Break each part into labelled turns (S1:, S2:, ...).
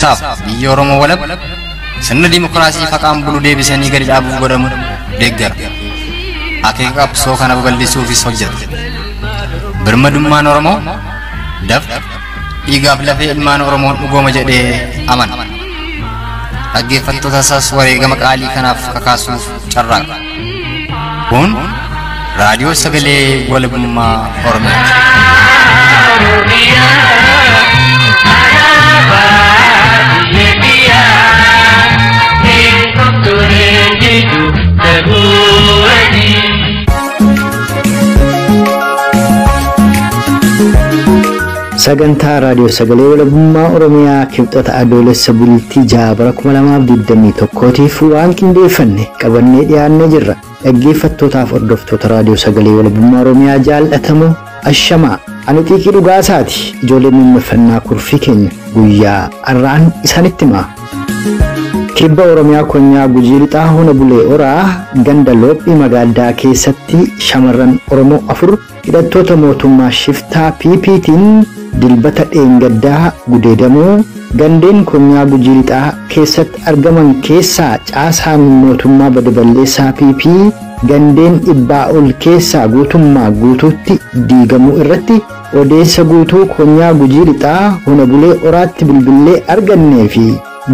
S1: bittaaf biyya Oromoo walab sirna dimokiraasii faqaan bulu deebisanii gadi dhaabuu godhamu deeggara. Akeeka qabsoo kana babal'isuufis hojjeta. Birmadummaan Oromoo dafqa dhiigaaf lafee ilmaan Oromoon dhugooma jedhee amana. Dhaggeeffattoota isaas wareegama qaalii kanaaf kakaasuuf carraaqa. Kun raadiyoo sagalee walabummaa Oromiyaati.
S2: Sagantaa raadiyoo sagalee walabummaa Oromiyaa kibxata adoolessa bultii jaabara 2021tiif waan qindeeffanne qabannee dhiyaannee jirra. Dhaggeeffattootaaf hordoftoota raadiyoo sagalee walabummaa Oromiyaa jaallatamoo ashamaa ani xiiqii dhugaasaati. Ijoolleen mimmeffannaa kurfii keenya guyyaa har'aan isanitti himaa. Kibba Oromiyaa konyaa Gujii lixaa hona bulee oraa ganda Loophii magaalaa keessatti shamarran Oromoo 4 hidhattoota mootummaa shiftaa PPtiin dilbata dheengaddaa gudeedamuu gandeen konyaa Gujii lixaa keessatti argaman keessaa caasaan mootummaa badaballeessaa PP gandeen dhibbaa ol keessaa guutummaa guutuutti diigamuu irratti odeessa guutuu konyaa Gujii lixaa hona bulee oraatti bilbilee argannee fi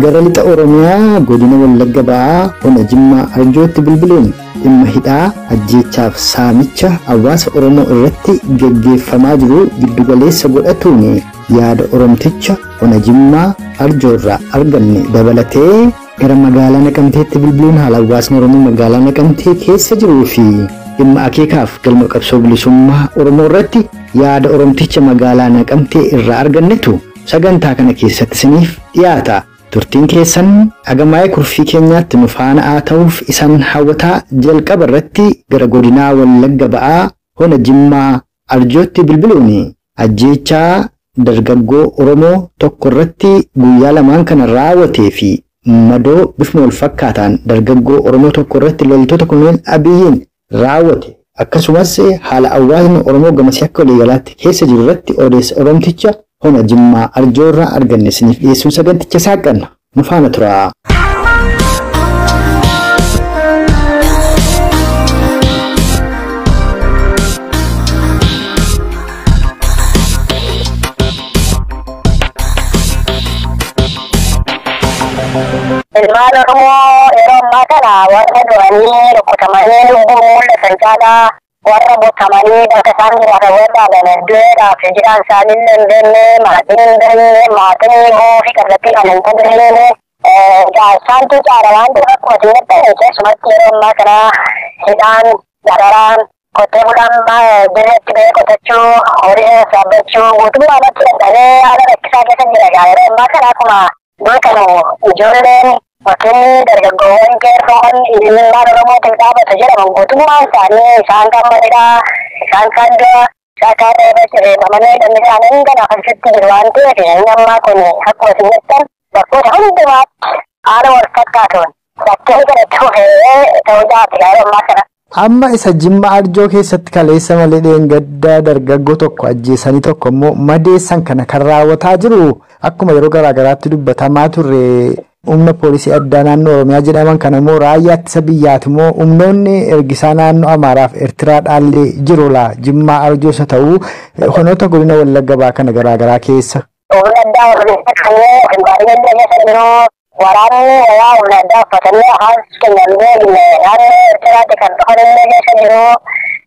S2: gara lixa Oromiyaa godina Wallagga Ba'aa hona Jimmaa Arjootti bilbileen dhimma hidhaa ajjeechaaf saamicha hawaasa Oromoo irratti gaggeeffamaa jiru giddugaleessa godhatuun yaada Oromticha hona Jimmaa Arjoorraa arganne dabalatee gara magaalaa Naqamteetti bilbiluun haala hawaasni Oromoo magaalaa Naqamtee keessa jiruu fi dhimma akeekaaf galma qabsoo bilisummaa Oromoo irratti yaada Oromticha magaalaa Naqamtee irraa argannetu sagantaa kana keessatti isiniif dhiyaata. Turtiin keessan agamaa'ee kurfii keenyaatti nu faana haa ta'uuf isan hawwataa jalqaba irratti gara godinaa Wallagga Ba'aa hona Jimmaa Arjootti bilbiluun ajjeechaa dargaggoo Oromoo tokko irratti guyyaa lamaan kana raawwatee fi madoo bifuma wal fakkaataan dargaggoo Oromoo tokko irratti loltoota kunneen abiyyiin raawwate akkasumas haala hawaasni Oromoo gamasii akka waliigalaatti keessa jiru irratti odeessa Oromticha hona Jimmaa Arjoorraa arganne isiniif dhiyeessuun saganticha saaqanna nu faana tura.
S3: Ilmaan Oromoo yeroo ammaa kana warra du'anii rukutamanii lubbuu mul'atan caalaa warra butamanii bakka isaan jiraatan waldaalan iddoodhaaf jiraan isaanii hin dandeenye maatiin boofii kallattii kan hin dandeenye isaantu caala waan ta'eef akkuma dinagdee keessumatti yeroo ammaa kana hidhaan dararaan qotee bulaan dirreetti ba'ee qotachuu horii saabbachuu guutummaa irratti dadhabee haala rakkisaa keessa jira. Yeroo ammaa kana akkuma beekamu ijoolleen wakilli dargaggoowwan qeerroon ilmaan Oromootiin dhaabatu jedhaman guutummaan isaanii isaan kan madidhaa isaan kan du'a isaan kan reebamanii danda'anii kan hafalchitti jiru waan ta'eef inni ammaa kun akkuma isin jettan bakkoota hundumaatti haala wal fakkaatuun bakkee godhachuu ta'uu jaati yeroo ammaa kana.
S2: Amma isa Jimmaa Arjoo keessatti kaleessa malee dheengaddaa dargaggoo tokko ajjeesanii tokko immoo madeessan kana kan raawwataa jiru akkuma yeroo garaagaraatti dubbatamaa turre humna poolisii addaa naannoo Oromiyaa jedhaman kana immoo raayyaa ittisa biyyaati immoo humnoonni ergisaa naannoo Amaaraaf Eertiraa dhaallee jirula Jimmaa Arjoo isa ta'uu honoota godina Wallagga Ba'aa kana garaagaraa keessa.
S3: Humna addaa Oromiyaa kanneen hin baay'een keessa jiru waraanni wayaa humna addaa uffatanii hawaasa keenyaan beekne naannoo Eertiraatti kan dhufan keessa jiru.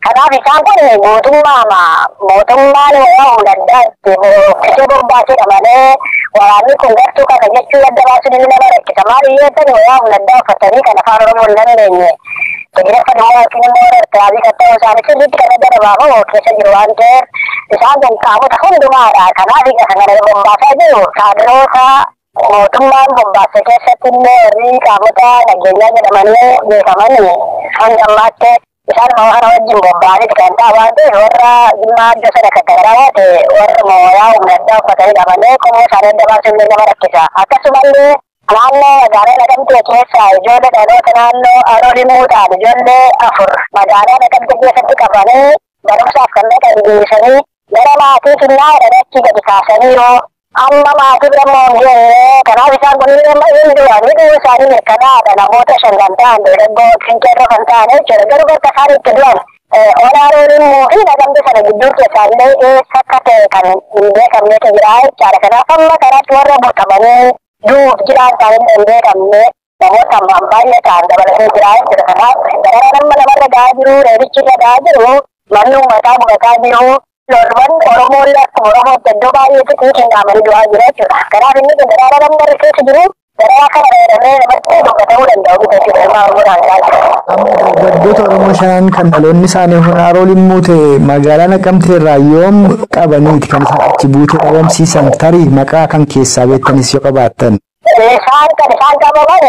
S3: Kanaaf isaan kun mootummaan wayaa humna addaatti itti bobbaasedha malee waraanni kun gartuu kana jechuu adda baasuun inni nama rakkisa. Maaliyyoo ta'e wayaa humna addaa uffatanii kan afaan Oromoo hin dandeenye. Tajaajila immoo yookiin immoo Eertiraabii kan ta'uu isaanii sirriitti kan adda dabaafamu keessa jiru waan ta'eef isaan kun qaamota hundumaadha. Kanaaf kan kana bobbaasaa jiru kaadiroota mootummaan bobbaase keessatti illee warri qaamota nageenyaa jedhamanii beekaman hanga ammaatti isaan waan wajjin bobba'anii kan ta'an waan ta'eef warra Jimmaa Arjoo sana kan raawwate warra wayaa humna addaa uffatanidha malee qomoo isaanii adda baasuun nama rakkisa. Akkasumallee naannoo magaalaa Naqamtee keessa ijoollee dhaloota naannoo Aroo Limuudhaan ijoollee 4 magaalaa Naqamtee keessatti qabanii barumsaaf kan dhaqan deebisanii gara maatii xinnaa jedhanii gadi kaasaniiru. amma maatii gammoojjii kanaaf isaan kunniin amma hindu'anii isaanii mirkanaadha namoota shangan ta'an dargaggoo finqeerroo kan ta'an jechuudha garuu bakka isaan itti du'an Olaaroon immoo fi nagamte sana gidduu keessaallee eessa akka ta'e kan hin beekamnetu jira jechaadha kanaaf amma kanaatti warra butamanii du'uuf jiran ta'an hin beekamne namoota ammaan baay'ee ta'an dabalatee jira jechuudha kanaaf darara nama namarra gahaa jiru reebichi irra gahaa jiru manni uummataa bugataa jiru lolwan Oromoon akkuma Oromootti iddoo baay'eetti xiinxalaamanii du'aa jira jechuudha. Kanaaf inni kun daraara namni keessa jiru daraara kana fayyadamee namatti dubbatamuu danda'u jechuudha ilmaa Oromoodhaan taasisa.
S2: Amma dargaggoota Oromoo shanan kan dhaloonni isaanii Honaarool immoo ta'e magaalaa Naqamtee irraa yoom qabaniiti kan isaan achi buutee dhabamsiisan tarii maqaa kan keessaa beektanis yoo qabaattan.
S3: Isaan qabaman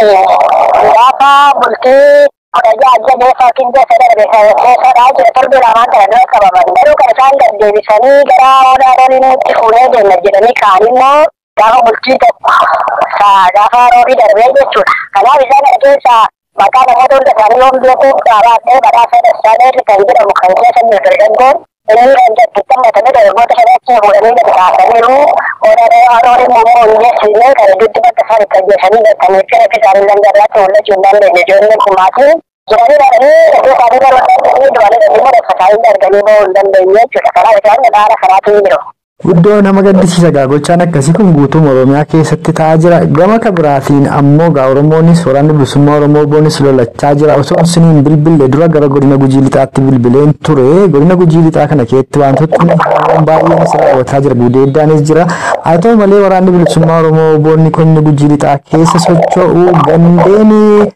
S3: gaafa bultii Kudajaa deefa kinja sadar keessa jira torbi lamaan kana dura qabaman garuu kan isaan gad deebisanii gara Olaaroon itti fuunee deemna jedhanii kaan immoo gaafa bultii tokko gaafa roobii darbee jechuudha. Kanaaf isaan keessaa maqaa namoota hunda isaanii yoom beekuuf qabaatee badhaasa Dassaallee kan jedhamu kan keessa jiru dargaggoon inni kan jattitammatame dargaggoota sanatti fuudhanii gad kaasaniiru Olaaroon immoo hundeessinee kan giddu bakka isaan itti ajjeesanii gattanii fi akka isaanii dangarraatti mul'achuu hin dandeenye ijoolleen kumaatiin jiranii dhabanii iddoo isaanii barbaadanii du'anii dhimma dhaggeeffatanii arganii bahuu hin dandeenye jechuudha. Kanaaf isaan dhaara kanaatu hin jiru.
S2: Guddoo nama gaddisiisa gochaan akkasii kun guutummaa Oromiyaa keessatti ta'aa jira. Gama kabiraatiin ammoo Oromoonis waraanni bilisummaa Oromoo boonis lolachaa jira. Osoo isiniin bilbilee dura gara godina Gujii Lixaatti bilbileen ture. Godina Gujii Lixaa kana keessatti wantoonni baay'een isa raawwataa jira. Gudeeddaanis jira. Haa ta'u malee waraanni bilisummaa Oromoo boonni godina Gujii Lixaa keessa socho'uu gandeen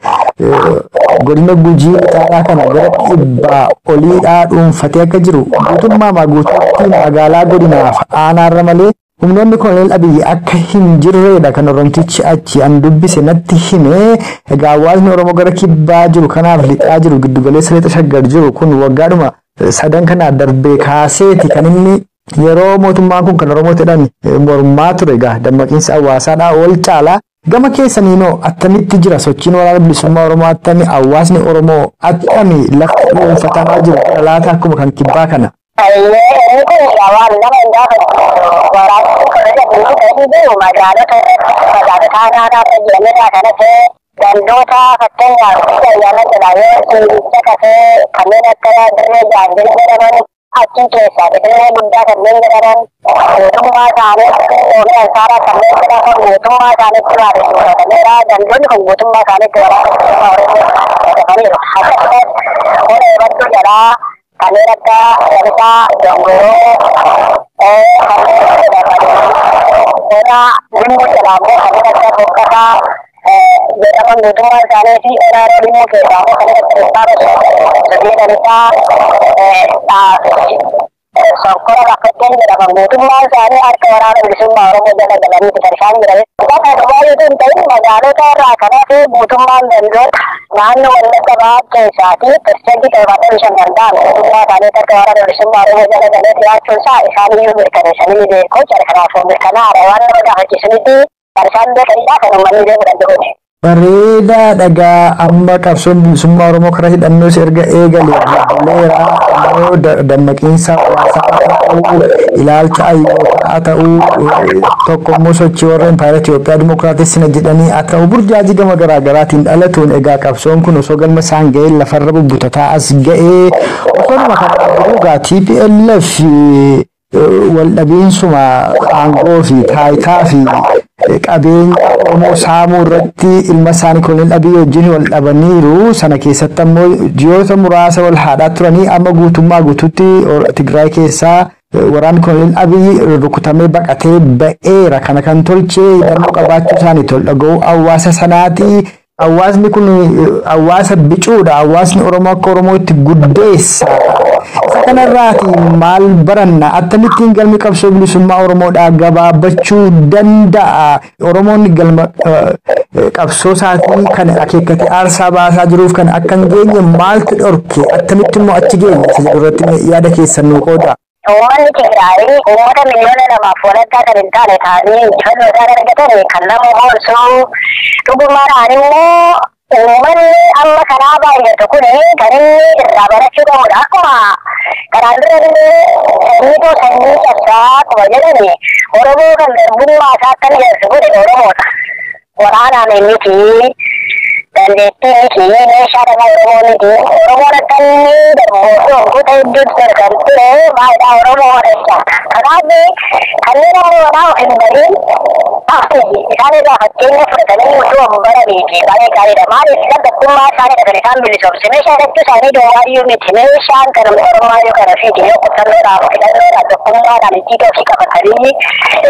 S2: godina Gujii Lixaa kana gara dhibbaa oliidhaa dhuunfatee akka jiru guutummaa guutuutti magaalaa godinaaf aanarra malee humnoonni Koloneel Abiyyi akka hin jirredha kan Oromtichi achi an dubbise natti hime. Egaa hawaasni Oromoo gara kibbaa jiru kanaaf lixaa jiru giddugaleessa lixa shaggar jiru kun waggaadhuma sadan kana darbee kaaseeti kan inni yeroo mootummaan kun kan Oromoo jedhan mormaa ture. Egaa dammaqiinsa hawaasaadhaa ol caalaa gama keessaniinoo attamitti jira sochiin waraana bilisummaa Oromoo attami hawaasni Oromoo attami lafa dhuunfatamaa jiru laata akkuma kan kibbaa kana.
S3: Ini kun jawab nama yang dapat orang kerja itu magaalota tanah perjalanan karena dan dosa katanya yang terlalu kata kami nak kerja jangan jangan acing kesa dengan bunda kami dengan rumah sana orang sana kami dengan rumah sana keluar dan don rumah sana keluar kami orang bantu jalan kami rata kita jonggolo ora limu selama kami rata kota dalam butuhan kami si ora limu ke dalam kami rata jadi kita sokor rakyat dalam butuhan kami ada orang di semua orang jalan dalam kita kami berada kita semua itu penting magalo cara karena si butuhan dan ನಾನು ಒಂದು ಬಾಕಿ ಪ್ರಸ್ತುತಿ ವಿಷಯ ನಾನು ತರಕಾರ ಸುಮಾರು ಶಾಲೆಯೂ ಬಿಡ್ತಾರೆ ಶನಿ ಬೇಕು ಚರಕರಾಫ್ ಬಿಡ್ತಾನೆ ಅರವಾರ ಹಾಕಿಸಲಿದ್ದು ಪರಸಾಂದ ಕೈದ ಮನೆಗೆ ಬಿಡೋದು
S2: Bareedaa dhagaa amma qabsoon bilisummaa Oromoo karaa hidhannoo erga eegalee jijjiireera dammaqiinsa hawaasaa ilaalcha ayyootaa ta'uu tokkommoo sochii warra impaayera Itoophiyaa Dimookiraatessina jedhanii haa ta'u burjaajii gama garaagaraatiin dhalatuun egaa qabsoon kun osoo galma isaan ga'ee lafarra bubbutataa as ga'ee osoo nama kana jiruugaa TPLF wal dhabiinsuma aangoo fi taayitaa fi qabeenya Oromoo saamuu irratti ilma isaanii Koloneel Abiyyi wajjin wal dhabaniiru. Sana keessatti ammoo ji'oota muraasa wal haadhaa turanii amma guutummaa guutuutti Tigraay keessaa waraanni Koloneel Abiyyi rukutamee baqatee ba'eera. Kana kan tolchee hidhannoo qabaachuu isaanii tol dhaga'uu hawaasa sanaati. Hawaasni kun hawaasa bicuudha. Hawaasni Oromoo akka Oromootti guddeessa. Isa kanarraati maal baranna akkamittiin galmi qabsoo bilisummaa Oromoodhaa gabaabbachuu danda'a. Oromoon galma qabsoo isaatii kan akeekkatee aarsaa baasaa jiruuf kan akka hin geenye maaltu dhorke akkamitti immoo achi geenye isa jedhu irratti yaada keessan nuu qooda.
S3: Uummanni Tigraay uummata miliyoona lamaaf walakkaa kan hin taane ta'anii injifannoo isaan argatan kan nama boonsuu dhugumaadhaan immoo Uummanni amma karaa baay'atu kun kan inni irraa barachuu qabudha. Akkuma kanaan dura miidhoo sanyii cabsaa akkuma jedhani Oromoo kan garbummaa isaa akka agarsiisu godhe Oromoodha. Waraanaan miti dandeettii miti meeshaa dhala Oromoo miti. Oromoon akka inni darboosoo kutaa hedduutti argamtee baay'ee Oromoodha. Kanaaf kanneen amma waraa of hin bariin isaan irraa fakkeenya fudhatanii utuu of baraniiti baay'ee gaariidha. Maaliif dargaggummaa isaanii kan isaan bilisoomse meeshaa hidhachuu isaanii duwwaayyuu miti meeshaan kan Oromaayyuu kana fiiti yoo qutannoodhaaf hidhannoodhaaf tokkummaadhaan itti ofii qabatanii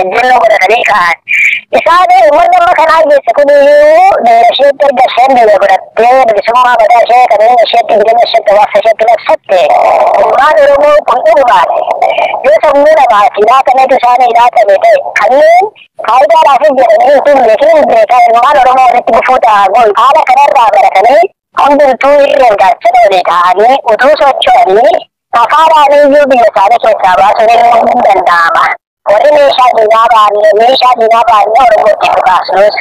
S3: ejjennoo godhatanii ka'an. Isaan uummanni amma kanaa geesse kun isheetti erga isheen biyya godhattee bilisummaa mataa ishee kan inni isheetti hidhama isheetti hawaasa isheetti labsatte ummaan Oromoo kun dhugumaati. Yoo sammuu namaati laatameetu isaanii laatame ta'e kanneen faayidaadhaaf jedhanii utuu beekin beekan ilmaan Oromoo walitti dhufuu ta'an haala kanarraa baratanii hundumtuu irreen gaachadha ta'anii utuu socho'anii afaadhaaniyyuu biyya isaanii keessaa baasuun hin danda'ama. Warri meeshaa diinaa baanee Oromootti dhugaasnus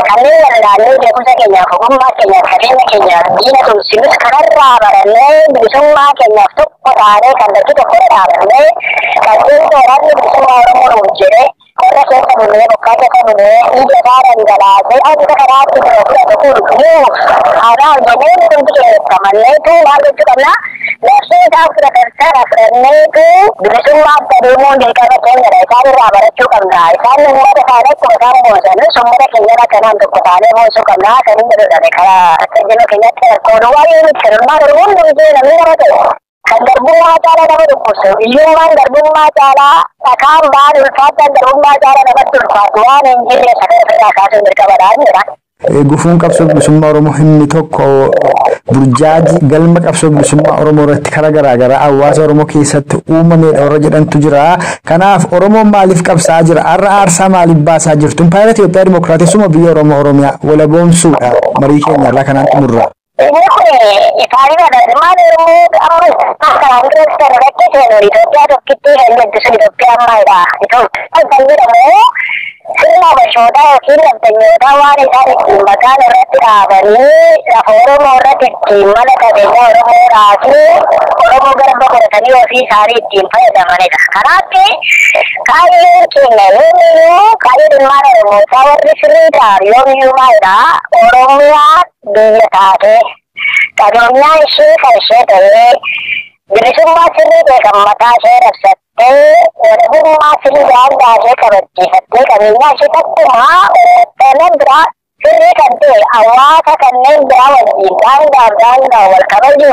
S3: kanneen waldaanee beekumsa keenyaaf ogummaa keenyaaf qabeenya keenyaaf diina tumsinus kanarraa barannee bilisummaa keenyaaf tokko taanee kallattii tokko dhaabannee kanneen tooraan bilisummaa Oromoo nuuf jedhe warra keessa bulee bokkaa keessa bulee ija isaa dhangalaasee akka karaatti fudhatu kun aadaa hojjennee hundi keessa malleetu maal jechuu qabna labsii isaa fudhatan sana fudhanneetu bilisummaa adeemuu dirqama keenyadha. Isaan irraa barachuu qabna. Isaan uummata isaanii akkuma isaan boonsanis uummata keenya kanaan tokko taanee boonsuu qabna. Kan hin jedhudhame karaa ejjennoo keenyatti rakkoon waa'ee miti kan ilmaan Oromoo hundumtuu namni nama ta'e. Kan garbummaa caalaa nama dhukkubsu iyyummaan garbummaa caalaa dhakaan ba'an ulfaataan garbummaa caalaa namatti ulfaatu waan hin jirre sadarkaa ofirraa kaasuun dirqamadhaan jedha.
S2: Gufuun qabsoo bilisummaa Oromoo inni tokko burjaaji galma qabsoo bilisummaa Oromoo irratti karaa garaagaraa hawaasa Oromoo keessatti uumamedha warra jedhantu jira. Kanaaf Oromoon maaliif qabsaa jira? Har'a aarsaa maaliif baasaa jirtu? Impaayera Itoophiyaa Dimookiraatessuma biyya Oromiyaa walaboomsuudha marii keenya irraa kanaan xumurra.
S3: Ini kun isaaniidha. Ilmaan Oromoo amma kanaan duratti kan rakkate Itoophiyaa tokkitti kan jedhu Itoophiyaa ammaadha. Itoophiyaa kan jedhamu sirna bashootaa yookiin labdanyootaa waan isaan ittiin maqaan irratti dhaabanii lafa Oromoo irratti ittiin mala qabeenya Oromoo raasuu Oromoo garba godhatanii ofii isaanii ittiin fayyadamanidha. Kanaatti kaayyoon keenya yoomiyyuu kaayyoon ilmaan Oromootaa warri sirrii ta'an yoomiyyuu maalidha? Oromiyaa biyya taate qabeenyaa ishee kan ishee ta'ee bilisummaa sirrii ta'e kan mataa ishee dabsattee walabummaa sirrii daangaa ishee kabachiifattee qabeenyaa ishee takkumaa kanneen biraa sirrii kan ta'e hawaasa kanneen biraa wajjin daangaa wal kabajnu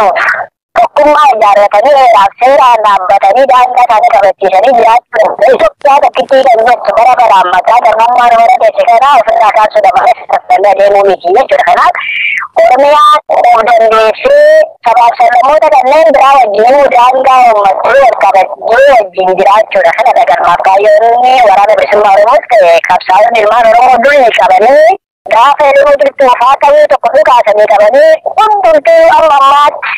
S3: tokkummaa ijaarratanii eegaaf seeraan dhaabbatanii daangaa isaanii kabachiisanii jiraachuu Itoophiyaa tokkittii kan jettu bara baraan maqaa garmammaa nama teesse kanaa ofirraa kaasuudha malee sassaallee adeemuu miti jechuudha. Kanaaf Oromiyaa of dandeessee sabaaf sablammoota kanneen biraa wajjin daangaa uummattuu wal kabajjee wajjin jiraachuudha. Kanadha galmaaf kaayyoonni waraana bilisummaa Oromoos ta'e qabsaa'onni ilmaan Oromoo durii qabanii gaafa hedduun jirtu haa ta'uu tokko dhugaasanii qabanii hundumtuu amma ammaatti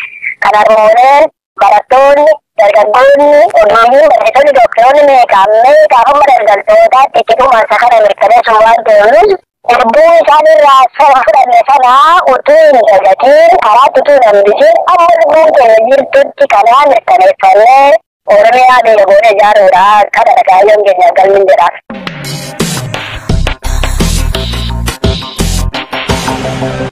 S3: kan harmooleen barattoonni dargaggoonni ogeeyyiin barsiisonni dooktaroonni meeqaaf amma daldaltootaatti itti dhumaansa kana mirkaneessuun waan ta'eef irbuu isaanirraa fudhanne sana utuu hin dagatiin karaatti utuu hin hambisiin amma lubbuun keenya jirtutti kanaa mirkaneeffannee Oromiyaa biyya boona ijaaruudha kadhadha kaayyoon keenya galmin jedha.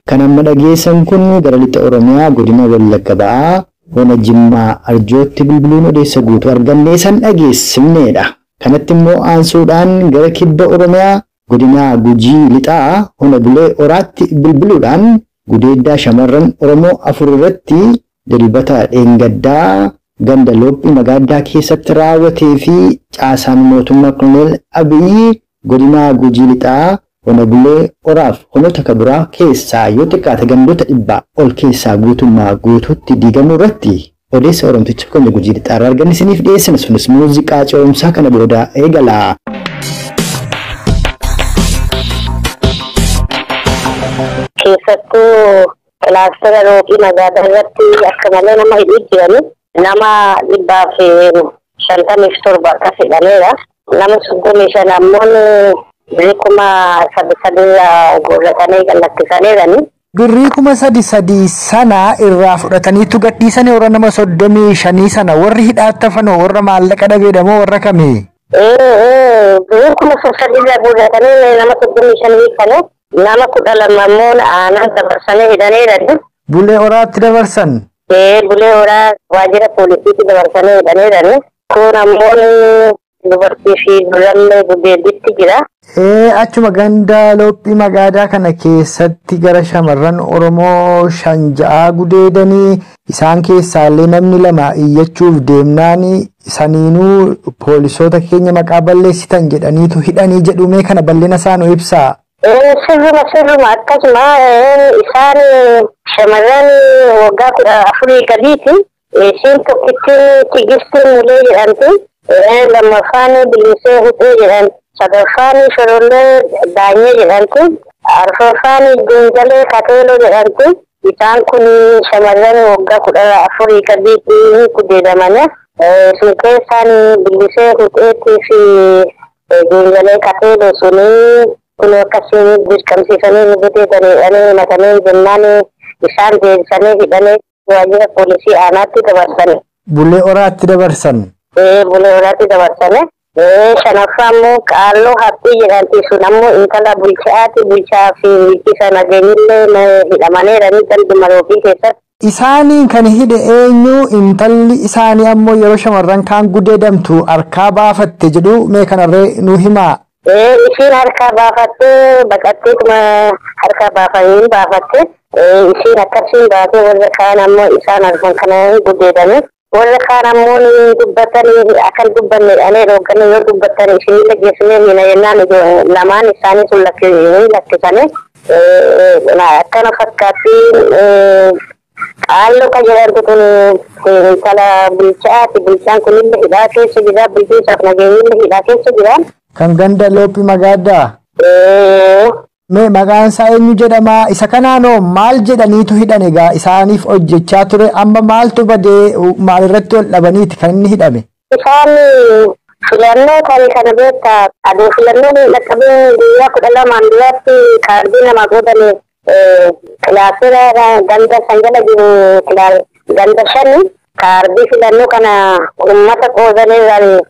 S2: Kan amma dhageessan kun gara lixa Oromiyaa godina Wallagga Ba'aa Ona Jimmaa Arjootti bilbiluun odeessa guutuu argannee san dhageessifneedha. Kanatti immoo aansuudhaan gara kibba Oromiyaa godina Gujii lixaa Ona Bulee Oraatti bilbiluudhaan gudeeddaa shamarran Oromoo afur irratti dilbata dheengaddaa ganda Loophii Magaaddaa keessatti raawwatee fi caasaan mootummaa Koloneel Abiyyi godina Gujii lixaa Ona Bulee Oraaf honota kabiraa keessaa yoo xiqqaate gandoota 100 ol keessaa guutummaa guutuutti diigamuu irratti odeessa Oromticha Koloneel Gujii lixaarraa arganne isiniif dhiyeessina. Sunis muuziqaa ce'umsaa kana booda eegala.
S3: Keessattuu kilaastera Loophii Magaaddaa irratti akka malee nama hidhii jirani nama 157 akkas hidhameera. Nama 35 ammoo beekuma sabi guurratanii gallakkisaniirani
S2: Birrii 3,300 sana irraa fudhataniitu gadhiisanii warra nama 35 sana warri hidhaatti hafanoo warra maallaqa dhabeedhamoo warra kamii?
S3: Birrii 3,300 irraa fudhatanii nama 35 kana nama 12 ammoo aanaa dabarsanii hidhaniiru.
S2: Bulee Horaatti dabarsan?
S3: Bulee Horaa waajjira poolisiitti dabarsanii hidhaniiru. Kun ammoo dubartii fi durallee gudeedditti jira.
S2: Achuma ganda Loophii Magaadaa kana keessatti gara shamarran Oromoo 5 gudeedanii isaan keessaallee namni 2 iyyachuuf deemnaan saniinuu poolisoota keenya maqaa balleessitan jedhaniitu hidhanii jedhume kana bal'ina isaanii ibsaa.
S3: Sirruma akkasuma isaan shamarran waggaa 14 gadiiti. Isiin tokkitti Tigistiin Mulee jedhamti. Lammaffaan Bilisee Hudhee jedhan. Sadaffaan Shorollee Daanyee jedhamti. Arfaffaan Gunjalee Kateeloo jedhamti. Isaan kun shamarran waggaa 14 gadiitti gudeedamanii. Sun keessaan Bilisee Hudheetii fi Gunjalee Kateeloo sunii kun akkasiin dirqamsiisanii gudeedanii matanii jennaan isaan deebisanii hidhanii waajjira poolisii aanaatti dabarsanii.
S2: Bulee Horaatti dabarsan?
S3: Bulee Horaatti dabarsanii. Shanaffaa immoo Qaalloo Haphii jedhamti sun ammoo intala bulchaati. Bulchaa fi ittisa nageenyillee hidhamaniiranii dalbi Maroofii keessatti.
S2: Isaaniin kan hidhe eenyu intalli isaanii ammoo yeroo shamarran kaan gudeedamtu harkaa baafatte jedhu mee kanarree nu himaa.
S3: Isiin harkaa baafattee baqatteetuma harkaa baafatte. Isiin akkasiin baatee warra kaan ammoo isaan arfan kana gudeedame. Warra kaan ammoo dubbatanii akka dubbanne jedhanii roogganne yoo dubbatan isin dhageessinee miina jennaan lamaan isaanii sun lakkisanii akkana fakkaatti Qaalloo kan jedhamtu kun intala bulchaati. Bulchaan kunillee hidhaa keessa jira. Bulchiinsaaf nageenyillee hidhaa keessa jira.
S2: Kan ganda Loophii Magaadaa? Mee maqaan isaa eenyu jedhama? Isa kanaanoo maal jedhaniitu hidhan egaa isaaniif hojjechaa ture amma maaltu badee maalirratti ol dhabaniiti kan inni hidhame?
S3: Isaan filannoo kana beektaa aduu filannoon dhaqqabee guyyaa 12 duratti kaardii namaa godhame kilaasira ganda sangala jiru ganda 5 kaardii filannoo kana uummata qoodanii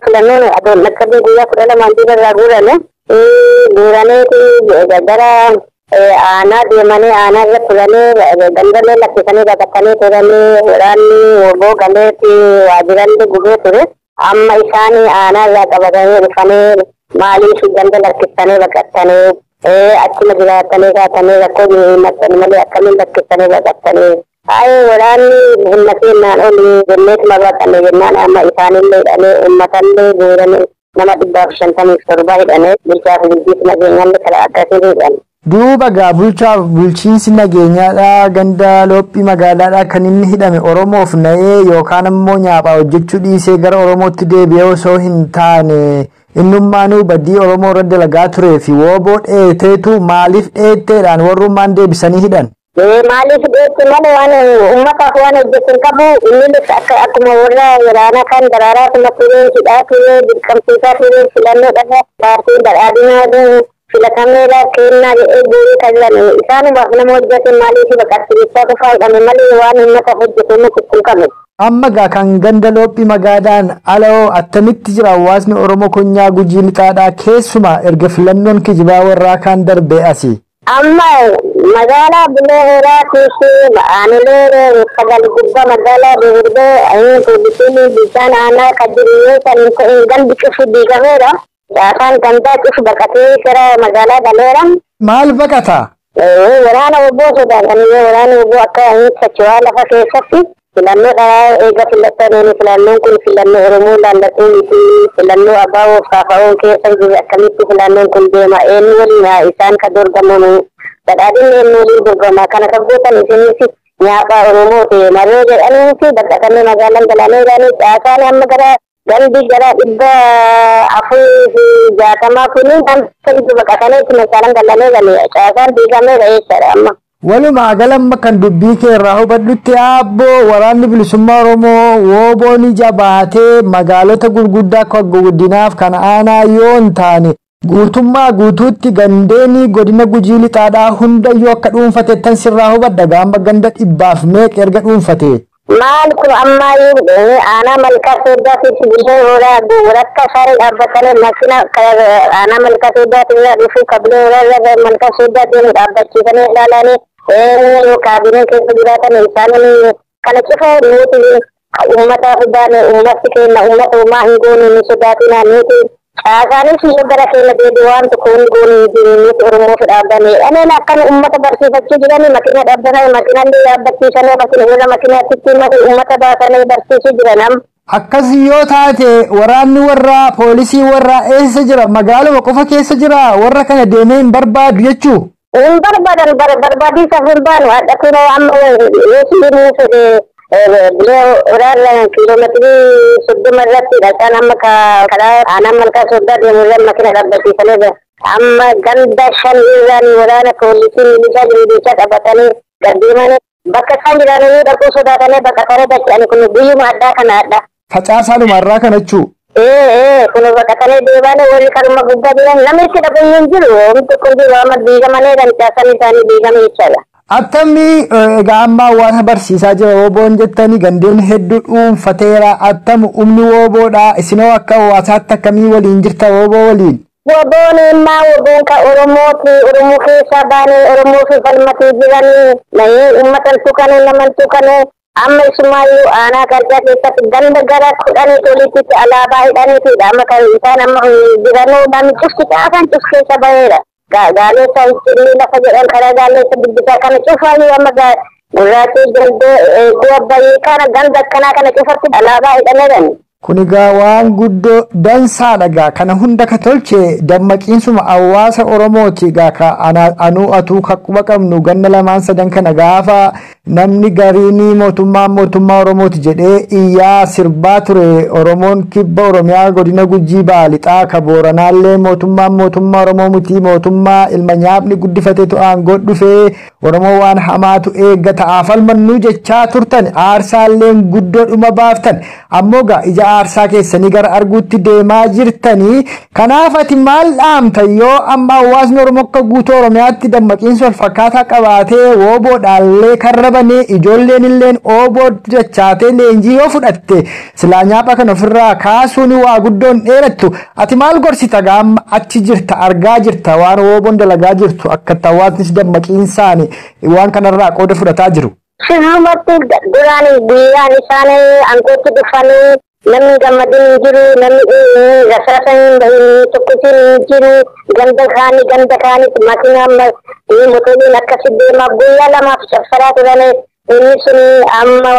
S3: filannoon aduu dhaqqabee guyyaa 12 duratti guurame. Guuraneeti gara aanaa deemanii aanaa irra turanii gandalee lakkisanii baqatanii turanii waraanni woboo galeetti waajjirallee gubee ture. Amma isaanii aanaa irraa qabatanii dhufanii maaliif ganda lakkisanii baqatanii achuma jiraatanii kaatanii rakkoo himatanii malee akkamiin lakkisanii baqatanii. Waraanni himmateenaan olii jenneetuma baqanne jennaan amma isaanillee hidhanii uummatallee guuranii. Nama 157 hidhanii bulchaa fi bulchiinsi nageenyaallee karaa akkasiin hidhan.
S2: Duuba gaa bulchiinsi nageenyaadhaa ganda Loophii Magaalaadhaa kan inni hidhame Oromoof na'ee yookaan ammoo nyaaphaa hojjechuu dhiisee gara Oromootti deebi'ee osoo hin taane innummaanuu badii Oromoo irra dalagaa turee fi wooboo dheeteetu maaliif dheetteedhaan warrummaan deebisanii hidhan?
S3: Maaliif dheette malee waan uummataaf waan hojjetan qabu innis akkuma warra waraanaa kan daraaraa kuma turee hidhaa turee dirqamsiisaa turee filannoo dhagaa paartiin badhaadhinaa filatameedha kennaa jedhee guurii kan jiran isaanumaaf nama hojjetan maaliif baqachiisaa qofaa hidhame malee waan uummataaf hojjetan kukkuu
S2: Amma gaa kan ganda Loophii Magaadaan aloo attamitti jira hawaasni Oromoo konyaa Gujii Lixaadhaa keessumaa erga filannoon kijibaa warraa kan darbe asi.
S3: Amma magaalaa Bulee Horaa keessi aanolee sagal gubbaa magaalaa Beerbee poolisiin bishaan aanaa kan jiru yoo ta'an gandi cufu diigameera. Yaasaan gandaa cufu baqatee gara magaalaa galeera.
S2: Maal baqata?
S3: Waraana obbo sodaatanii waraana obbo akka socho'aa lafa keessatti filannoo dharaa eega filatanii filannoon kun filannoo Oromoo laallattuu miti filannoo abbaa faafa'oo keessa jiru akkamitti filannoon kun deema eenyu waliin isaan kan dorgomamu badhaadhinni eenyu waliin dorgomaa kana kan gootan isinis nyaaphaa Oromoo ta'e maroo jedhaniiti baqatanii magaalaan galaanee jiranii caasaan amma gara gandi gara 460 kuni kan sadi baqatanii itti magaalaan galaanee jiranii caasaan diigameera jechaadha amma.
S2: Walumaa galamma kan dubbii kee irraa hubadhutti aabboo waraanni bilisummaa Oromoo wooboon jabaatee magaalota gurguddaa akka guddinaaf kan aanaa yoo hin taane guutummaa guutuutti gandeenii godina Gujii lixaadhaa hundayyuu akka dhuunfate tan sirraa hubadha gaamba ganda 100 erga dhuunfate.
S3: Maal kun ammayyuu aanaa malkaa sooddaatiif bishee hoolaa dubarakka saree dhaabbatanii makina aanaa malkaa sooddaatiif dhufuu qablee hoolaa malkaa sooddaatiif dhaabbachiisanii ilaalanii kaabinee keessa jiraatan isaanii kana cufa nuti uummata fudhaan uummatti kenna uummata uumaa hin goone ni sodaatina nuti caasaanis yoo gara keenya deebi waan tokko hin goone nuti Oromoof dhaabbanee aneen akkan uummata barsiifachuu jiranii makina dhaabbatanii makinallee dhaabbachiisanii makina irra makinaatti uummata baasanii barsiisuu jiran.
S2: Akkas yoo taate waraanni warra poolisii warra eessa jira magaaluma qofa keessa jira warra kana deemee hin barbaadu jechuu.
S3: Hin barbaadan barbaadisaaf hin baanu hadha kun amma yoo fedhe kiiloomeetirii 30 irratti dhaqan amma karaa aanaa malkaa sooddaa deemuudhaan makina dhaabbachiisanii amma ganda 5 irraan waraana poolisii milishaa milishaa qabatanii gaddeemanii bakka isaan jiranii dhaquu sodaatanii bakka kana dacha'anii kun guyyuma addaa kana adda.
S2: Facaasaadhuma irraa kana jechuu.
S3: Kun bakka kana deebanii warri karuma guddaa jiran namichi dhabu hin jiru homti kun jiru amma diigamanii kan caasanii isaanii diigame jechaadha.
S2: Attamii egaa amma hawaasa barsiisaa jira Woboon jettanii gandeen hedduu dhuunfateera attam humni Woboodha isinoo akka hawaasaatti akkamii waliin jirta Woboo waliin?
S3: Woboon immoo Woboon ka Oromooti Oromoo keessa baanee Oromoo fi falmatii jiranii uummatan tuqanii naman tuqanii amma isumaayyuu aanaa gargaa keessatti ganda gara 10 olitti alaabaa hidhaniitidha amma kan isaan amma jiranuu namni cufti caafan cuf keessa baheera. Gaalessa itti lafa jedhan karaa gaalessa dubbisaa kana cufaayyuu amma gurraatee jalдee bu'a bayii kana ganda akkanaa kana cufatti alaabaa hidhaneedhan.
S2: Kun egaa waan guddoo dansaadha egaa kana hunda ka tolche dammaqiinsuma hawaasa Oromooti egaa ka anuu atuu kakkuba qabnu ganna 2-3 kana gaafa namni gariinii mootummaa Oromooti jedhee iyyaa sirbaa ture Oromoon kibba Oromiyaa godina Gujii Baalixaa ka Booranaallee mootummaa Oromoo miti mootummaa ilma nyaapni guddifateetu aangoo dhufee Oromoo waan hamaatu eeggata afalmannuu jechaa turtan aarsaalleen guddoodhuma baaftan ammoo gaa ija aarsaa keessanii gara arguutti deemaa jirtanii kanaaf ati maal dhaamta yoo amma hawaasni Oromoo akka guutuu Oromiyaatti dammaqiinsa wal fakkaataa qabaatee Woboodhaallee karrabanee ijoolleen illeen Woboo dachaatee leenjii yoo fudhatte silaa nyaapha kan ofirraa kaasuun waa guddoon dheerattu ati maal gorsita gaamma achi jirta argaa jirta waan Woboon dalagaa jirtu akka hawaasnis dammaqiinsaani waan kanarraa qooda fudhataa jiru.
S3: Sirrumatti duraan guyyaan isaanii aangootti dhufanii namni gammadin hin jiru namni rasaasan tokkotiin hin jiru ganda kaanitti makina motoriin akkasi deema guyyaa 2 saffaraa turanii inni sun amma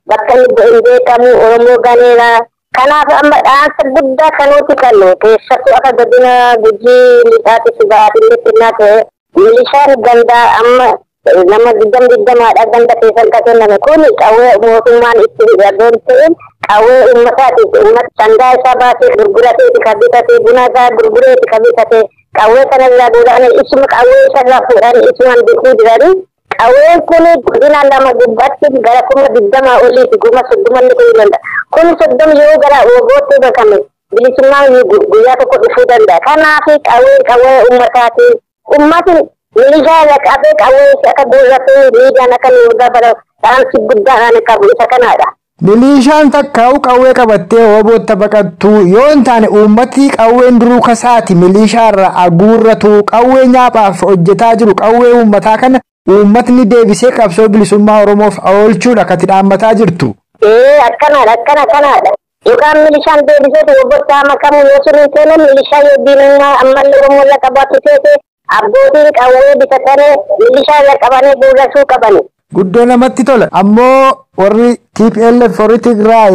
S3: bakka hin beekamu Oromoo ganeera. Kanaaf amma dhaansa guddaa kanuuti kallu keessattuu akka godina Gujii lixaatti ba'aatillee xinnaa ta'e milishaan gandaa amma nama 20 ganda keessan ka kenname kun qawwee mootummaan itti hidhadoon ta'een qawwee uummataati uummata sangaa isaa baasee gurgurateeti ka bitate buna isaa gurgureeti ka bitate qawwee kana irraa godhanii isuma qawwee isarraa fuudhanii isumaan bituu jiranii qawween kun godina 2 gubbaatti gara 20 oliiti 30 ni ta'uu danda'a kun 30 yoo gara Wobootti bakame bilisummaan guyyaa tokko dhufuu danda'a kanaaf qawwee uummataati uummatni milishaa qabee qawwee akka gurratee miidhaan akka nuugaa bara dhaansi guddaadhaan qabu isa kanaadha.
S2: Milishaan takkaa'u qawwee qabattee Wobootti baqattu yoo hin taane uummati qawween duruu kasaati milishaarra aguurratu qawwee nyaaphaaf hojjetaa jiru qawwee uummataa kana uummatni deebisee qabsoo bilisummaa Oromoof oolchuudha kati dhaammataa jirtu.
S3: Akkanaadha. Yookaan milishaan deebisee Wobootti makamu yoo sun hin taane milishaa yoo diinummaa ammallee Oromoo la qabaatu ta'e abbootiin qawwee bitatanii milishaa qabanii guurrachuu qabani.
S2: Guddoo namatti tola ammoo warri TPLF warri Tigraay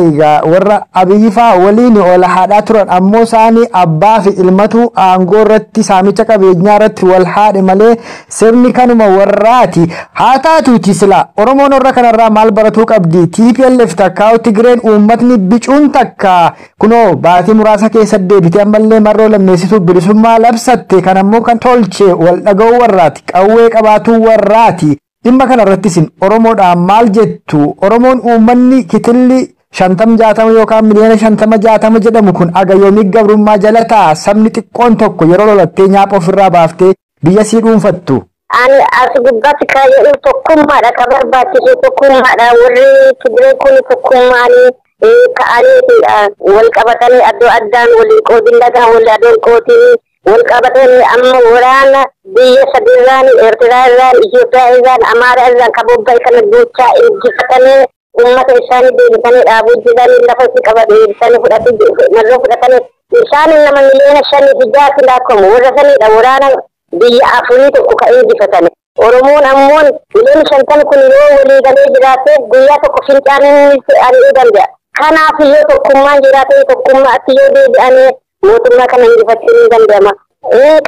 S2: warra Abiyyi fa'aa waliin ol haadhaa turan ammoo isaanii abbaa fi ilmatu aangoo irratti saamicha qabeenyaa irratti wal haadhe malee sirni kanuma warraati haa taatuuti sila Oromoon warra kanarraa maal baratuu qabdi TPLF takkaa'u Tigreen uummatni bicuun takka kunoo baatii muraasa keessa deebitee ammallee marroo lammeessituu bilisummaa labsatte kan ammoo kan tolche wal dhaga'uu warraati qawwee qabaatuu warraati. Dhimma kana irrattis Oromoodhaan maal jettu Oromoon uummanni kitilli 50 60 yookaan miliyoona 50 60 jedhamu kun agayoomii gabrummaa jala ta'a sabni xiqqoon tokko yeroo lolattee nyaapha ofirraa baaftee biyya sii dhuunfattu.
S3: Ani as gubbatti kaayee tokkummaadha ka barbaachisu tokkummaadha warri Tigiree kun tokkummaanii ka'anii wal qabatanii addoo addaan walii qoodin lagaa walii adoon qoodii wal qabatanii amma waraana biyya sadiirraan Eertiraa irraan Itoophiyaa irraan Amaaraa irraan ka bobba'e kana duuchaa injifatanii ummata isaanii deebisanii dhaabuu jedhanii lafa itti qabatanii deebisanii fudhatanii isaan nama miliyoona 5 lakkaa'amu warra sanidha waraana biyya afurii tokko ka injifatanii. Oromoon ammoo miliyoona 50 kun yoo walii galee jiraatee guyyaa tokko fincaanii ari'uu danda'a. Kanaaf yoo tokkummaan jiraatee tokkummaatti yoo deebi'anii mootummaa kana injifachuu ni danda'ama.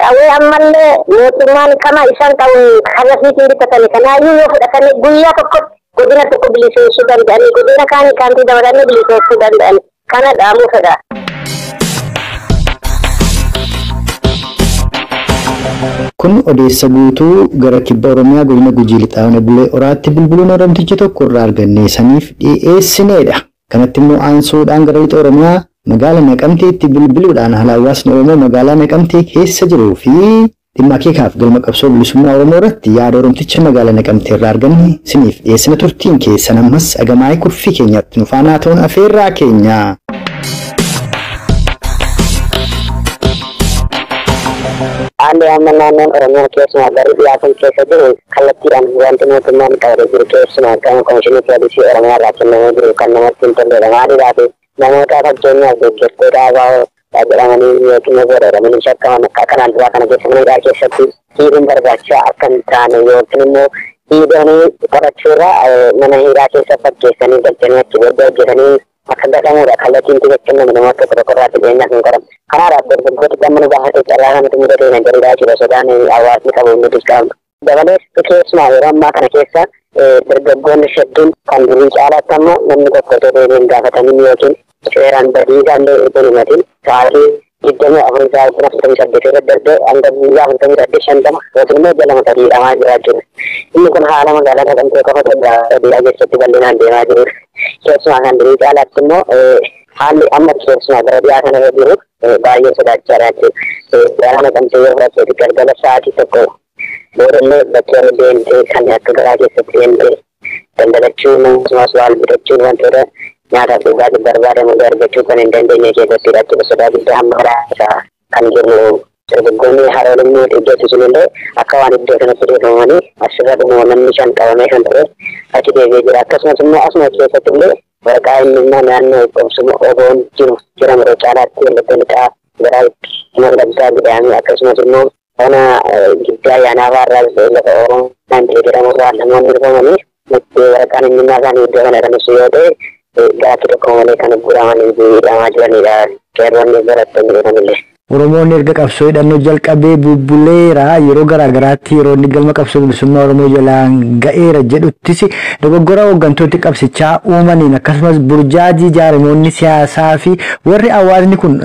S3: Qawwee ammallee mootummaan kama isaan qabu karrasiitiin bitatanii kanaayyuu yoo fudhatanii guyyaa tokko godina tokko bilisoomsuu danda'anii godina kaanii kaantii dabalanii bilisoomsuu danda'an kana dhaamuu fedha.
S2: Kun odeessa guutuu gara kibba Oromiyaa godina Gujii Lixaawwan Bulee Oraatti bilbiluun Oromticha tokko irraa argannee saniif dhiyeessineedha. Kanatti immoo aansuudhaan gara lixa Oromiyaa magaalaa Naqamteetti bilbiluudhaan hawaasni Oromoo magaalaa Naqamtee keessa jiruu fi dhimma akeekaaf galma qabsoo bilisummaa Oromoo irratti yaada Oromticha magaalaa Naqamtee irraa arganne siniif dhiyeessina turtiin keessan ammas agamaa'ee kurfii keenyatti nufaanaa ta'uun afeerraa keenya.
S3: Ande amanaan Oromoo keessumaa gara biyyaatan keessa jiru kallattiidhaan wanti mootummaan qabatee jiru keessumaa gama komishinii poolisii Oromiyaa irraa kennamee jiru kan namatti hin tolledha. Maaliidhaaf namoota fakkeenyaaf deeggartoota ABO jedhamanii yookiin godhamanii shakkaman akka kanaan duraa kana keessa manidhaa keessatti hiiruun barbaachisaa akka hin taane yookiin immoo hiidanii qorachuurraa mana hidhaa keessa fakkeessanii galchanii achi booda hojjetanii akka gatamuudha kallattiin xiqqeenname namoota tokkorraatti beenyaa hin qoramu. Kanaadhaaf dargaggooti gammanu baasatee carraa kanatti mudatee na jedhudha jira sodaan hawaasni qabu nutis qabu. Dabalees keessumaa yeroo ammaa kana keessa dargaggoonni hedduun kan durii caalaatti ammoo namni tokko otoo deebiin gaafatanii yookiin seeraan badii isaallee itoo himatiin sa'aatii 24 sa'aatii 48 irra darbee hanga guyyaa 48 yookiin immoo jalama sadiidhamaa jiraa jiru. Inni kun haala magaalaa Naqamtee qofa biyyaa keessatti bal'inaan deemaa jirudha. Keessumaa kan durii caalaatti immoo haalli amma keessumaa gara biyyaa kana irra jiru baay'ee sodaachisaadha jechuudha. Gara Naqamtee yoo fudhatte galgala sa'aatii tokko boodallee bakkeerra deemtee kan akka garaa keessatti deemtee daldalachuun akkasumas waan bitachuun wantoota nyaataaf dhugaatii barbaadamu argachuu kan hin dandeenye keessattidha jechuudha. Sodaa guddaa hamma garaa kan jiru dargaggoonni haroolumni hojjetu sunillee akka waan iddoo kanatti deemamanii asirra dhumuu namni 5 qabamee kan ture achi deebi'ee jira. Akkasumas immoo asuma keessatti illee waraqaa eenyummaa naannoo qobsuma oboon jira yeroo caalaatti wallatti lixaa gara Wallaggaa jedhamee akkasumas immoo ona giddaa yaanaafaa irraa lafa Oromoo naannoo jedhamurraa namoonni dhufamanii waraqaan eenyummaa isaanii iddoo kana kan ibsu yoo ta'e gaaffii tokko malee kan guuramanii hidhamaa jiranidha. Qeerroonni barattoonni jedhamillee.
S2: Oromoon erga qabsoo hidhannoo jalqabee bubbuleera yeroo garaagaraatti yeroo inni galma qabsoo bilisummaa Oromoo jalaan ga'eera jedhuttis dogoggora hooggantooti qabsichaa uumaniin akkasumas burjaajii jaarmoonni siyaasaa fi warri hawaasni kun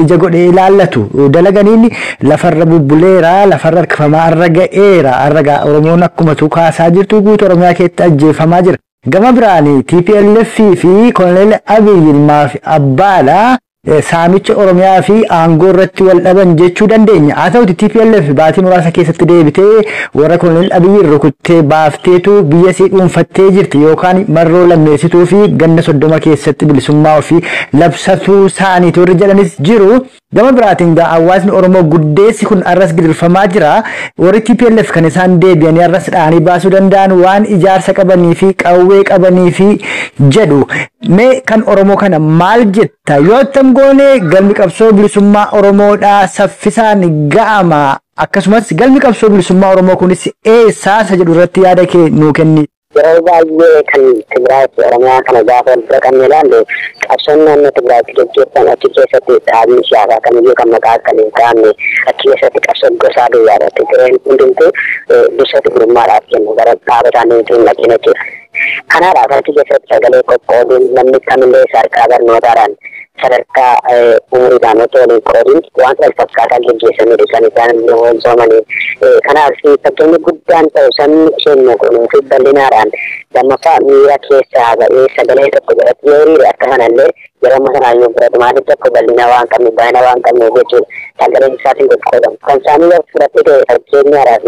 S2: ija godhee ilaallatu dalaganiin lafarra bubbuleera lafarra harkifamaa irra ga'eera arragaa Oromoon akkuma kaasaa jirtu guutuu Oromiyaa keessatti ajjeefamaa jira. Gama biraanii TPLF fi Koloneel Abiy Ilmaa fi Abbaadha saamicha Oromiyaa fi aangoo irratti wal dhaban jechuu dandeenya. Haa ta'uti TPLF baatii muraasa keessatti deebitee warra Koloneel Abiy rukuttee baafteetu biyya sii dhuunfattee jirti yookaan marroo lammeessituu fi ganna 30 keessatti bilisummaa ofii labsatuu isaaniitu warri jedhanis jiru. Gama biraatiin hawaasni Oromoo guddeessi kun arras gidirfamaa jira. Warri TPLF kan isaan deebi'anii arras dhaanii baasuu danda'an waan ijaarsa qabanii fi qawwee qabanii fi jedhu. Mee kan Oromoo kana maal jetta? Yoo attam goone galmi qabsoo bilisummaa Oromoodhaa saffisaan ga'ama. Akkasumas galmi qabsoo bilisummaa Oromoo kunis eessaa isa jedhu irratti yaada kee nuu kenni.
S3: Yeroo baay'ee kan Tigraay Oromiyaa kana gaafa wal qabne ilaallu qabsoon naannoo Tigraayitti gaggeeffamu achi keessatti dhaabni siyaasaa kamiyyuu kan maqaa akka hin taane achi keessatti qabsoon gosaa duwwaadha. Tigreen hundumtuu dursatti gurmaadhaaf kennu gara dhaaba isaanii hin naqin jechuudha. Kanaadhaaf achi keessatti sagalee qoqqooduun namni kamillee sadarkaa barnootaadhaan sadarkaa umuriidhaan otoo hin qoodin waan fakkaatan gaggeessanii kan isaan namoonni soomanii. Kanaaf fakkeenya guddaan ta'u sabni keenya kunuunsi bal'inaadhaan lammaffaa miira keessaa ba'ee sagalee tokko godhatu yoo hiriire akka kanallee yeroo masanaayyuu fudhatu maaliif tokko bal'ina waan qabnu baay'ina waan qabnu jechuudha. Sagaleen isaatiin qoqqoodamu. Kan isaanii yoo fudhattee ta'e fakkeenyaadhaaf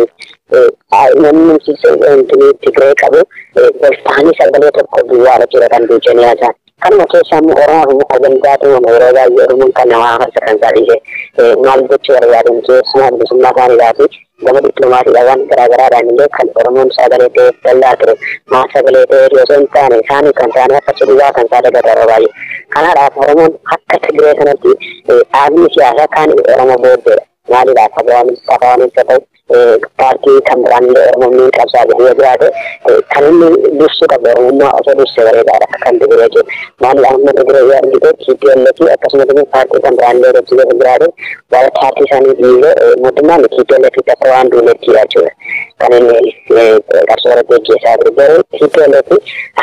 S3: namni Tigree qabu walfaanii sagalee tokko duwwaadha jechuudha kan duuchanii haasa'an. Kanuma keessaa immoo Oromoo muka gandaatu yeroo baay'ee Oromoon kan nama hafarsa kan isaanii maal jechuu barbaadan keessumaa bilisummaa isaaniidhaafi gama dippiloomaatiidhaan garaagaraadhaan illee kan Oromoon sagalee ta'ee dallaa ture maa sagalee ta'ee osoo hin taane isaanii kan ta'an akka cidhuwaa kan isaa dagata yeroo baay'ee. Kanaadhaaf Oromoon akka Tigree sanatti dhaabni siyaasaa kaan Oromoo booddeedha. Maaliidhaaf afaanis ta'u paartii kan biraallee Oromoon qabsaa jedhee jiraate kan inni dursu qabu Oromummaa osoo dursee bareedaadha kan Tigree jechuudha. Maaliidhaaf amma Tigree yoo argite TPLF akkasumas immoo paartii kan biraallee hojjetee jiraate waa'ee paartii isaanii dhiibee mootummaan TPLF akka waan duunettidha jechuudha. Kan inni qabsoo irratti gaggeessaa ture garuu TPLF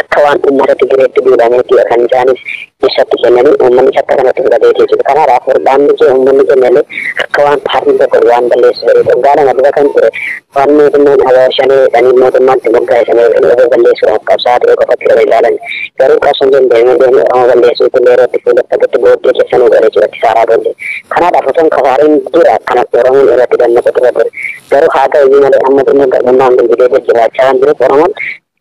S3: akka waan uummata Tigreetti duudhameettidha kan isaanis ibsatti kennanii uummanni akka kanatti fudhatee jechuudha. Kanaadhaaf dhaabni kee uummanni kennallee akka waan paartiin tokko waan balleessu waggaa lama dura kan ture waan mootummaan abaashanii dhanii mootummaatti moggaa'isanii yeroo balleessuudhaaf qabsaa ta'e qofatti yeroo ilaalan garuu qabsoon deemee Oromoo balleessuu kun yerootti fuulaffatutti booddee keessanuu gara jiratti saaraa bolle. Kanaadhaaf osoo kafaariin dura akkanatti Oromoon irratti dammaqu ture garuu haa ta'u malee amma dhimma garbummaan bilbilee jiraachaa kan jiruuf Oromoon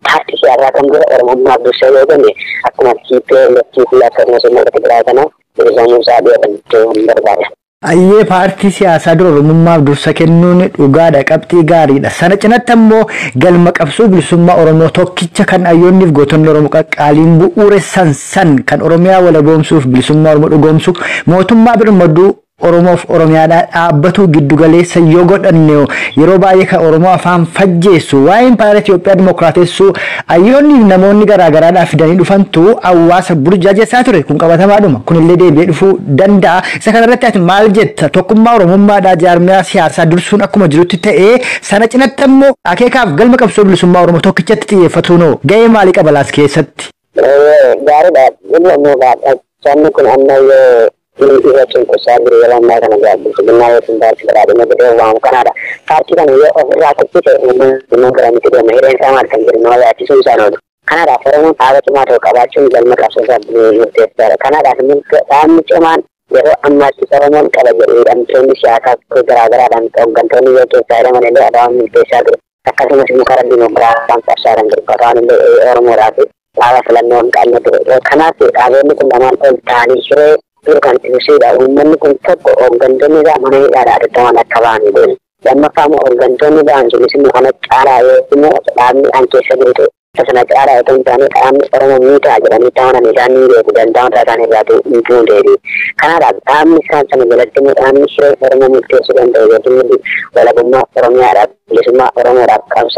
S3: paartii siyaasaa kan dura Oromummaaf dursee yoo jenne akkuma TPLF akkasumas immoo Tigraay kana hiriirsamuu isaa beekan barbaada.
S2: Ayyee paartii siyaasaa dura Oromummaaf dursa kennuun dhugaadha qabxii gaariidha. Sana cinatti ammoo galma qabsoo bilisummaa Oromoo tokkicha kan ayyoonniif gootonni Oromoo qaqqaaliin bu'uuressan san kan Oromiyaa walaboomsuuf bilisummaa Oromoo dhugoomsu mootummaa birmaduu Oromoof Oromiyaadhaa dhaabbatu giddu galeessa yoo godhanne yeroo baay'ee kan Oromoo afaan fajjeessu waa'een paartii Itoophiyaa Dimookiraatessuu ayyoonni namoonni garaagaraadhaa fidanii dhufantu hawaasa burjaajessaa ture kun qabatamaadhuma kunillee deebi'ee dhufuu danda'a. Isa kanarratti ati maal jetta tokkummaa Oromummaadhaa jaarmiyaa siyaasaa dursuun akkuma jirutti ta'ee sana cinatti ammoo akeekaaf galma qabsoo bilisummaa Oromoo tokkichatti xiyyeeffatuun ga'ee maalii qaba laas keessatti?
S3: Gaariidha. Inni kun ammayyoo Iya contoh saya beri dalam mereka negara sebenarnya sudah berada di negara orang Kanada. Parti kan ya orang aktif itu negara itu dia mahir yang sama kan jadi malah itu susah loh. Kanada orang tahu cuma tahu kabar cuma jalan mereka susah beli tester. Kanada sebenarnya kami cuma jadi amma kita orang kalau jadi dan Indonesia kan gara-gara dan gantung ya kita ada mana ada orang Indonesia tu. Takkan masih muka di negara bangsa sekarang berkata orang orang itu lalu selain non kan itu. Kanada ada ni kendaraan tani sore kan sudah umumnya pun cukup organ ini dah mana ada taman kawan itu. Dan maka mau organ ini dah jadi semua anak cara semua kami angkat segitu. Sesuatu cara itu kami orang minta aja dan taman ini dan taman taman itu itu dari. Karena kami sekarang melihat kami orang minta sudah dari itu walaupun orangnya Arab, semua orang Arab kami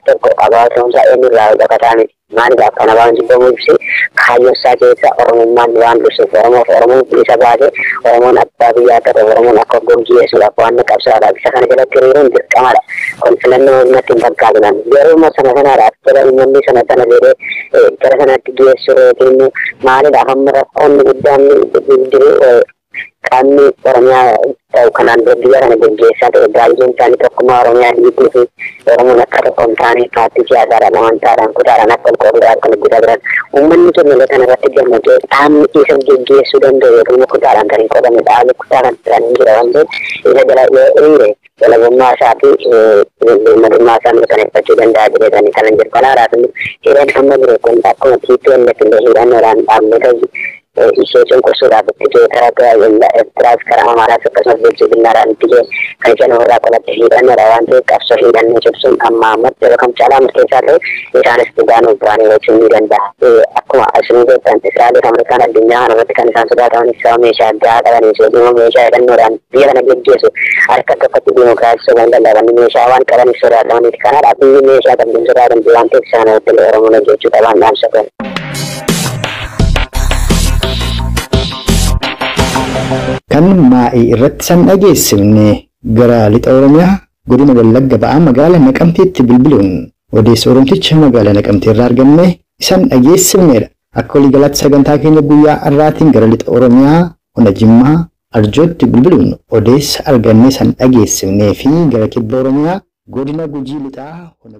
S3: toko awal saya ini lah kata Mari akan awal juga mesti kayu saja orang manduan bersih orang bisa baca orang apa dia atau orang aku gongi sudah puan nak absara bisa kan kita kirim kamar konsulen nanti bagaimana baru masa mana ada kalau ini sana sana jadi kalau sana dia suruh ini mari dah hamra on udan kami orangnya tahu kanan berdua kan berjasa atau gajung tani terkemar orangnya itu orang nak kata kontani pati siapa ada antara kita anak korban kan kita umum itu melihat anak kita macam kami isem gigi sudah dari rumah kita dari korban itu ada kita akan training kita lanjut ini adalah ini dalam masa itu masa misalnya presiden dari dan kita lanjut kalau ada itu kita sama berikut aku itu yang lebih orang ambil isu yang sudah begitu terasa yang terus sekarang hamaरा sebesar benar-benar nanti kerja orang kalau hidup orang itu kasus hidup macam amat kalau kamu cara mesti cari misalnya sedang berani macam dan dah aku asal itu kan sekali mereka ada dunia mereka kan sudah tahu ni sama Malaysia ada ni semua Malaysia dan orang dia kan begitu so ada kata-kata demokrasi sedang dalam Malaysia wan kalau ni sudah tahu ni karena ada Malaysia dan sudah dan dilantik sana itu orang menuju juta orang sekarang.
S2: Kan maa'ii irratti san dhageessifne gara lixa Oromiyaa godina Wallagga ba'aa magaalaa Naqamteetti bilbiluun odeessa Oromticha magaalaa Naqamtee irraa arganne isan dhageessifnedha. Akka waliigalaatti sagantaa keenya guyyaa har'aatiin gara lixa Oromiyaa ona Jimmaa Arjootti bilbiluun odeessa argannee san dhageessifnee fi gara kibba Oromiyaa godina Gujii lixaa ona